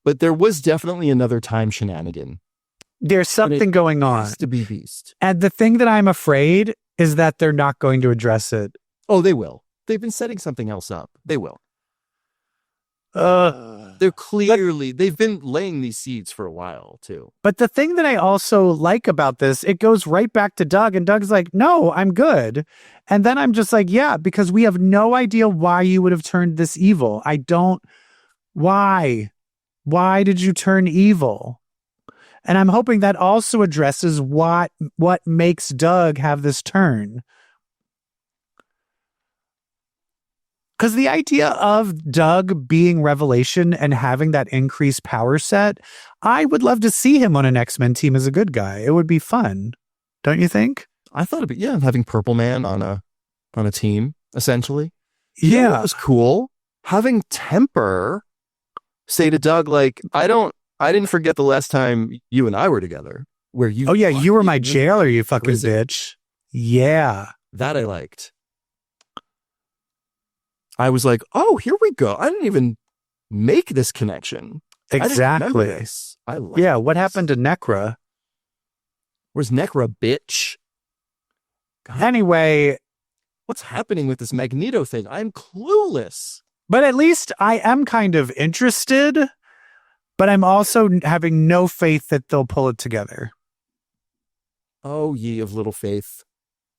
But there was definitely another time shenanigan. There's something going It on. has to be Beast. And the thing that I'm afraid is that they're not going to address it. Oh, they will. They've been setting something else up. They will. But They've been laying these seeds for a while too. the thing that I also like about this, it goes right back to Doug, and Doug's like, no, I'm good. And then I'm just like, yeah, because we have no idea why you would have turned this evil. Why? Why did you turn evil? And I'm hoping that also addresses what makes Doug have this turn. Because the idea of Doug being Revelation and having that increased power set, I would love to see him on an X-Men team as a good guy. It would be fun. Don't you think? I thought it'd be having Purple Man on a team, essentially. You know what was cool? Having Temper say to Doug, like, I didn't forget the last time you and I were together. Where you Oh yeah, you were my jailer, you fucking bitch. Yeah. That I liked. I was like, oh, here we go. I didn't even make this connection. I didn't remember Exactly. this. I like Yeah, what this. happened to Necra? Where's Necra, bitch? God, Anyway, what's happening with this Magneto thing? I'm clueless. but at least I am kind of interested, but I'm also having no faith that they'll pull it together. Oh, ye of little faith.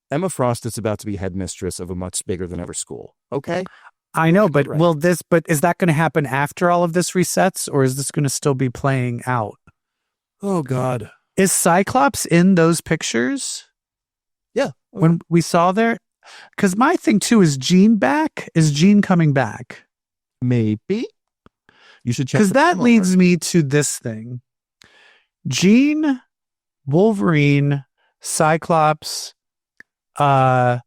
Emma Frost is about to be headmistress of a much bigger than ever school. Okay? I know, but Right. but is that going to happen after all of this resets, or is this going to still be playing out? Oh, God. Is Cyclops in those pictures Yeah. when we saw there? Because my thing too is Jean back? Is Jean coming back? Maybe. You should check. Because the that timeline. leads me to this thing. Jean, Wolverine, Cyclops, Emma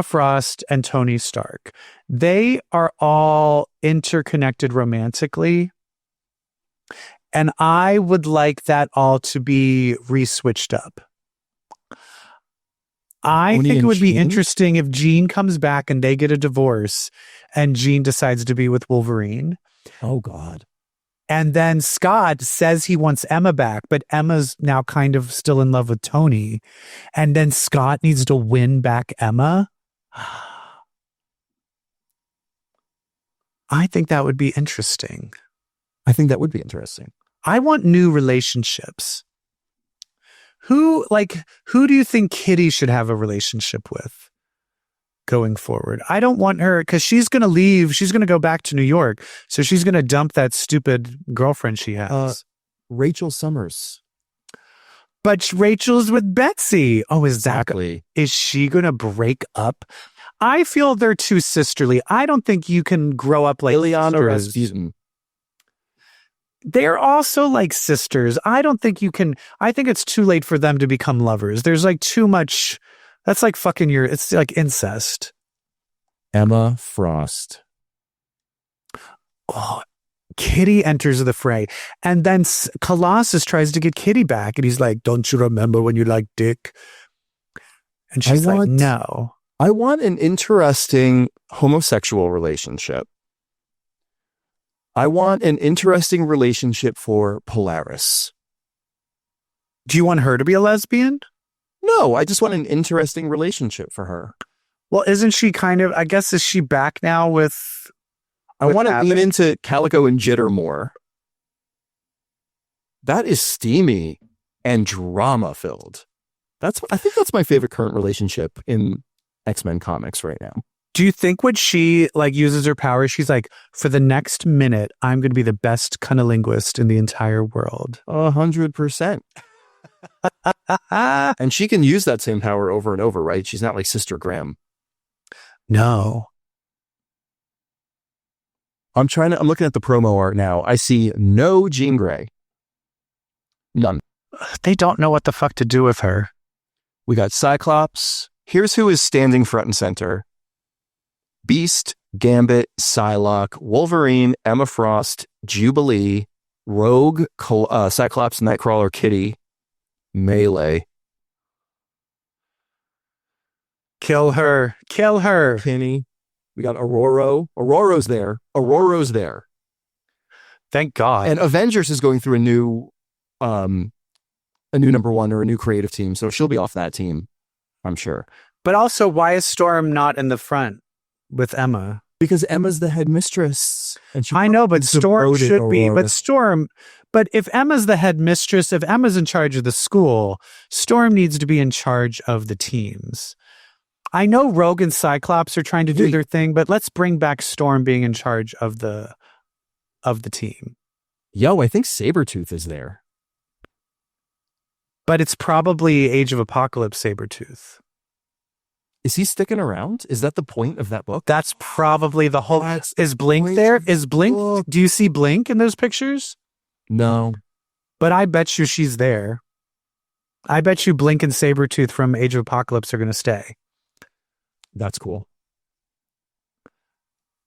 Frost, and Tony Stark. They are all interconnected romantically. And I would like that all to be re-switched up. I Tony think it and would be Jean? interesting if Jean comes back and they get a divorce and Jean decides to be with Wolverine. Oh, God. And then Scott says he wants Emma back, but Emma's now kind of still in love with Tony. And then Scott needs to win back Emma. I think that would be interesting. I think that would be interesting. I want new relationships. Who do you think Kitty should have a relationship with going forward? I don't want her, because she's going to leave. She's going to go back to New York. So she's going to dump that stupid girlfriend she has. Rachel Summers. But Rachel's with Betsy. Oh, Exactly. is she going to break up? I feel they're too sisterly. I don't think you can grow up like Ileana sisters. Rasputin. They're also like sisters. I don't think you can. I think it's too late for them to become lovers. There's like too much. That's like fucking it's like incest. Emma Frost. Oh, Kitty enters the fray. And then Colossus tries to get Kitty back. And he's like, don't you remember when you liked Dick? And she's like, no. I want an interesting homosexual relationship. I want an interesting relationship for Polaris. Do you want her to be a lesbian? No, I just want an interesting relationship for her. Well, isn't she kind of, I guess, is she back now with I want to lean into Calico and Jitter more. That is steamy and drama filled. I think that's my favorite current relationship in X-Men comics right now. Do you think when she like uses her power, she's like, for the next minute, I'm going to be the best cunnilinguist in the entire world? 100%. And she can use that same power over and over, right? She's not like Sister Graham. No. I'm looking at the promo art now. I see no Jean Grey. None. They don't know what the fuck to do with her. We got Cyclops. Here's who is standing front and center. Beast, Gambit, Psylocke, Wolverine, Emma Frost, Jubilee, Rogue, Cyclops, Nightcrawler, Kitty, Melee. Kill her. Kill her. Penny. We got Aurora. Aurora's there. Aurora's there. Thank God. And Avengers is going through a new number one or a new creative team, so she'll be off that team, I'm sure. But also, why is Storm not in the front with Emma? Because Emma's the headmistress. I know, but Storm should be. But if Emma's the headmistress, if Emma's in charge of the school, Storm needs to be in charge of the teams. I know Rogue and Cyclops are trying to do their thing, but let's bring back Storm being in charge of the team. Yo, I think Sabretooth is there. But it's probably Age of Apocalypse Sabretooth. Is he sticking around? Is that the point of that book? That's probably the whole... Is Blink there? Is Blink... Do you see Blink in those pictures? No. But I bet you she's there. I bet you Blink and Sabretooth from Age of Apocalypse are going to stay. That's cool.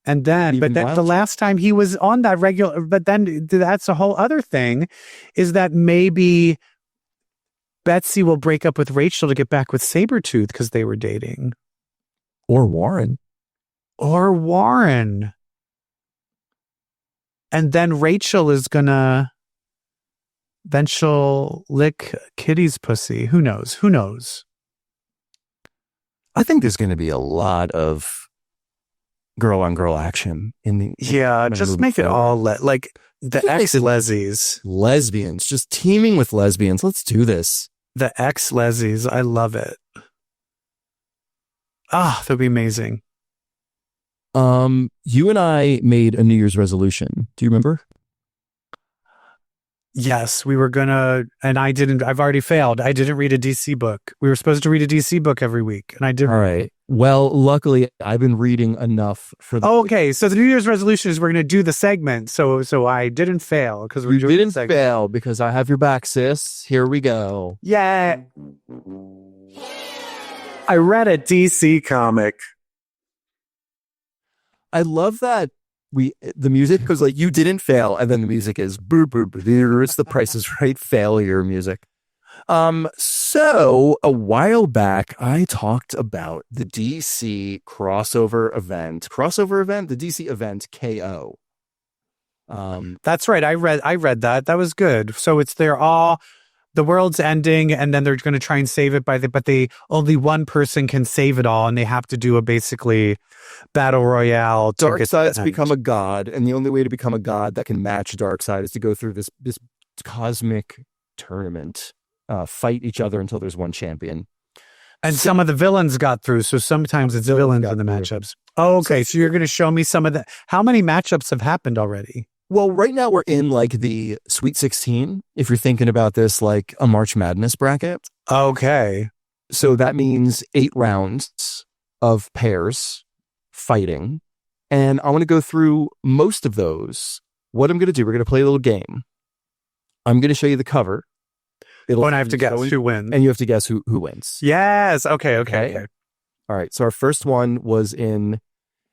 And then, the last time he was on that regular... But then that's a whole other thing, is that maybe Betsy will break up with Rachel to get back with Sabretooth because they were dating. Or Warren. And then Rachel is gonna... Then she'll lick Kitty's pussy. Who knows? I think there's going to be a lot of girl on girl action in the... Yeah, just make it all... like the ex-lesies. Lesbians. Just teaming with lesbians. Let's do this. The ex-lesies. I love it. That'd be amazing. You and I made a New Year's resolution. Do you remember? Yes, we were gonna, and I didn't. I've already failed. I didn't read a DC book. We were supposed to read a DC book every week, and I didn't. All right. Well, luckily, I've been reading enough for the... Okay, so the New Year's resolution is we're going to do the segment. So I didn't fail because we didn't fail because I have your back, sis. Here we go. Yeah. I read a DC comic. I love that the music goes like, you didn't fail, and then the music is boo boo boo. It's the Price is Right failure music. So a while back, I talked about the DC crossover event, the DC event K.O. That's right. I read that. That was good. So the world's ending, and then they're going to try and save it but only one person can save it all, and they have to do a basically battle royale. Darkseid's become a god, and the only way to become a god that can match Darkseid is to go through this cosmic tournament, fight each other until there's one champion. And some of the villains got through, so sometimes it's villains in the matchups. Oh, okay. So you're going to show me some of the... How many matchups have happened already? Well, right now we're in like the Sweet 16, if you're thinking about this like a March Madness bracket. Okay. So that means 8 rounds of pairs fighting. And I want to go through most of those. What I'm going to do, we're going to play a little game. I'm going to show you the cover. And I have to guess who wins. And you have to guess who wins. Yes. Okay. All right. So our first one was in...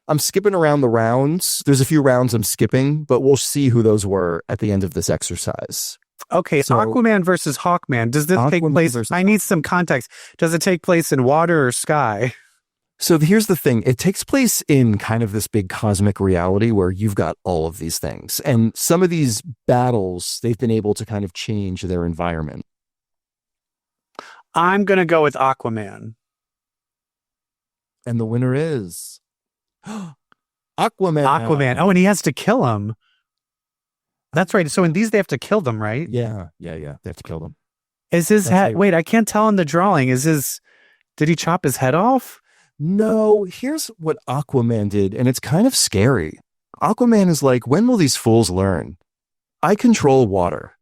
I'm skipping around the rounds. There's a few rounds I'm skipping, but we'll see who those were at the end of this exercise. Okay, so Aquaman versus Hawkman. Does this take place? I need some context. Does it take place in water or sky? So here's the thing. It takes place in kind of this big cosmic reality where you've got all of these things. And some of these battles, they've been able to kind of change their environment. I'm going to go with Aquaman. And the winner is Aquaman. Aquaman. Oh, and he has to kill him. That's right. So in these, they have to kill them, right? Yeah. They have to kill them. Is his That's head? right. Wait, I can't tell in the drawing. Did he chop his head off? No, here's what Aquaman did, and it's kind of scary. Aquaman is like, when will these fools learn? I control water.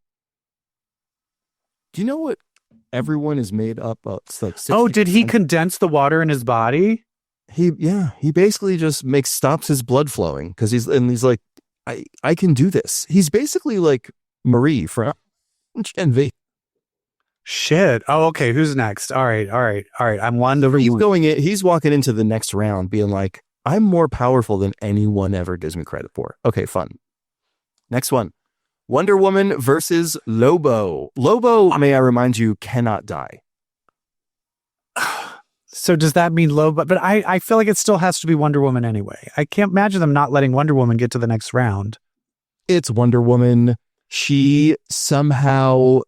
Do you know what everyone is made up of? It's like 60%. Did he condense the water in his body? He basically just stops his blood flowing because he's like, I can do this. He's basically like Marie from Gen V. Shit. Oh, okay. Who's next? All right. I'm wondering. He's walking into the next round being like, I'm more powerful than anyone ever gives me credit for. Okay, fun. Next one. Wonder Woman versus Lobo. Lobo, may I remind you, cannot die. So does that mean Lobo? But I feel like it still has to be Wonder Woman anyway. I can't imagine them not letting Wonder Woman get to the next round. It's Wonder Woman. She somehow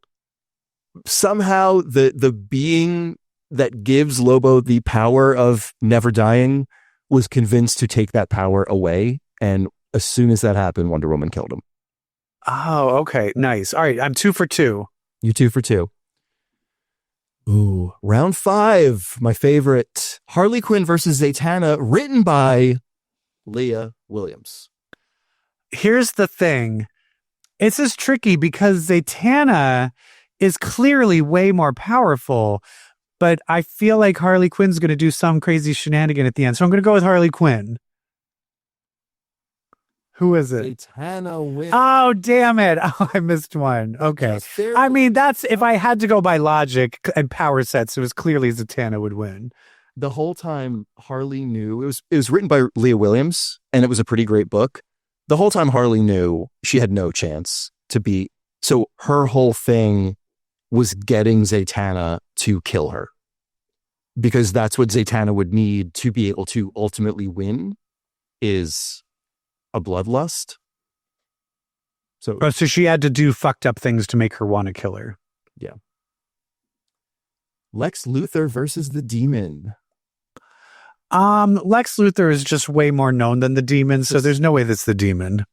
the being that gives Lobo the power of never dying was convinced to take that power away. And as soon as that happened, Wonder Woman killed him. Oh, okay. Nice. All right. I'm 2 for 2. You 2 for 2. Ooh, round 5. My favorite. Harley Quinn versus Zatanna, written by Leah Williams. Here's the thing. It's just tricky because Zatanna is clearly way more powerful, but I feel like Harley Quinn's going to do some crazy shenanigan at the end. So I'm going to go with Harley Quinn. Who is it? Zatanna wins. Oh, damn it. Oh, I missed one. Okay. I mean, that's if I had to go by logic and power sets, it was clearly Zatanna would win. The whole time Harley knew it was written by Leah Williams, and it was a pretty great book. The whole time Harley knew she had no chance to beat. So her whole thing was getting Zatanna to kill her, because that's what Zatanna would need to be able to ultimately win, is a bloodlust. So she had to do fucked up things to make her want to kill her. Yeah. Lex Luthor versus the Demon. Lex Luthor is just way more known than the Demon, so there's no way that's the Demon.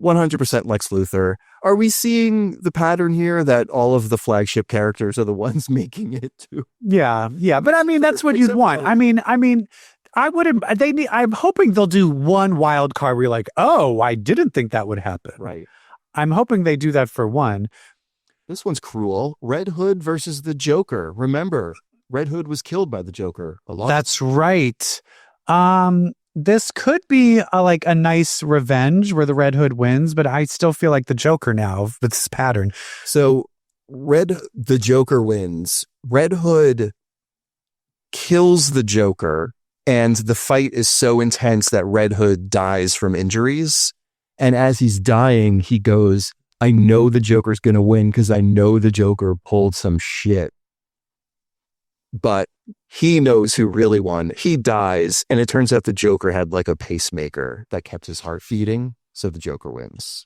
100% Lex Luthor. Are we seeing the pattern here that all of the flagship characters are the ones making it too? Yeah. But I mean, that's what you'd want. I mean, I wouldn't. I'm hoping they'll do one wild card where you're like, oh, I didn't think that would happen. Right. I'm hoping they do that for one. This one's cruel. Red Hood versus the Joker. Remember, Red Hood was killed by the Joker a lot. That's right. This could be a nice revenge where the Red Hood wins, but I still feel like the Joker now with this pattern. So the Joker wins. Red Hood kills the Joker, and the fight is so intense that Red Hood dies from injuries. And as he's dying, he goes, I know the Joker's going to win because I know the Joker pulled some shit. But he knows who really won. He dies, and it turns out the Joker had like a pacemaker that kept his heart beating, so the Joker wins.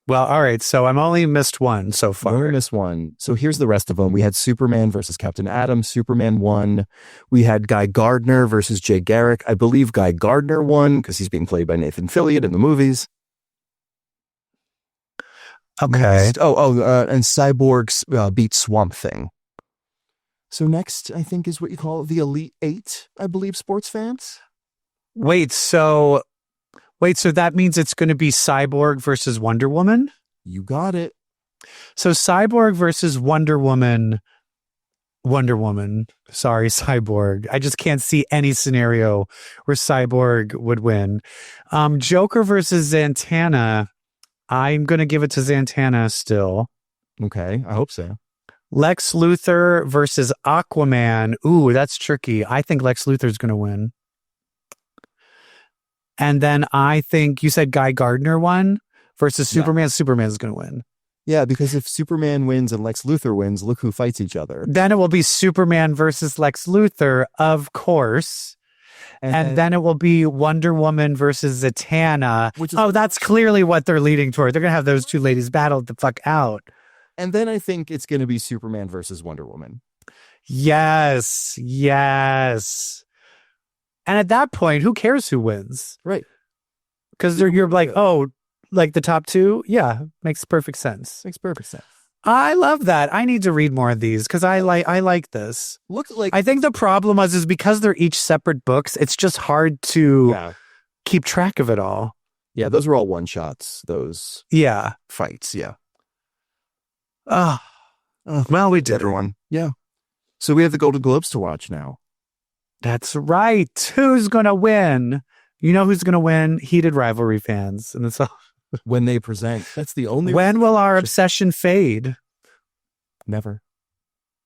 Well, all right, so I'm only missed one so far. Only missed one. So here's the rest of them. We had Superman versus Captain Atom. Superman won. We had Guy Gardner versus Jay Garrick. I believe Guy Gardner won because he's being played by Nathan Fillion in the movies. Okay. Next, and Cyborg beat Swamp Thing. So next, I think, is what you call the Elite Eight, I believe, sports fans. Wait, so that means it's going to be Cyborg versus Wonder Woman? You got it. So Cyborg versus Wonder Woman. Sorry, Cyborg. I just can't see any scenario where Cyborg would win. Joker versus Zatanna. I'm going to give it to Zatanna still. Okay, I hope so. Lex Luthor versus Aquaman. Ooh, that's tricky. I think Lex Luthor's going to win. And then I think you said Guy Gardner won versus Superman. Superman's going to win. Yeah, because if Superman wins and Lex Luthor wins, look who fights each other. Then it will be Superman versus Lex Luthor, of course. And then it will be Wonder Woman versus Zatanna. That's clearly what they're leading toward. They're going to have those two ladies battle the fuck out. And then I think it's going to be Superman versus Wonder Woman. Yes. And at that point, who cares who wins? Right. Because you're like, oh, like the top two? Yeah, makes perfect sense. Makes perfect sense. I love that. I need to read more of these because I like this. I think the problem is because they're each separate books, it's just hard to keep track of it all. Yeah, those were all one-shots, those fights, yeah. Well, we did everyone. Yeah. So we have the Golden Globes to watch now. That's right. Who's going to win? You know who's going to win? Heated rivalry fans. And it's all... When they present. That's the only... When will our obsession fade? Never.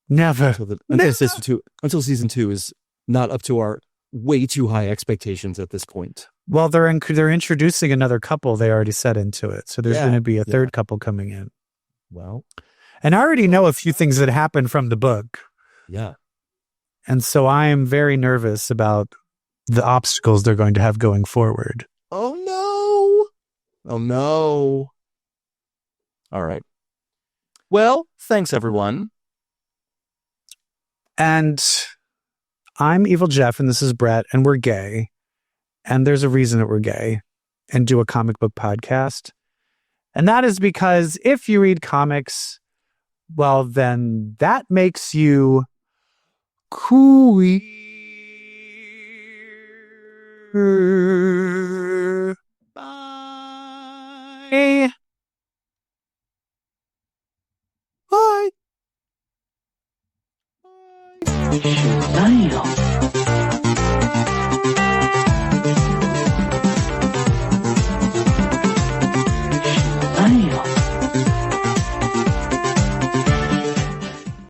Until season 2 is not up to our way too high expectations at this point. Well, they're introducing another couple they already set into it. So there's going to be a third couple coming in. Well. And I already know a few things that happened from the book. Yeah. And so I am very nervous about the obstacles they're going to have going forward. Oh, no. All right. Well, thanks, everyone. And I'm EvilJeff, and this is Brett, and we're gay. And there's a reason that we're gay and do a comic book podcast. And that is because if you read comics, well, then that makes you queer. Bye. Damn.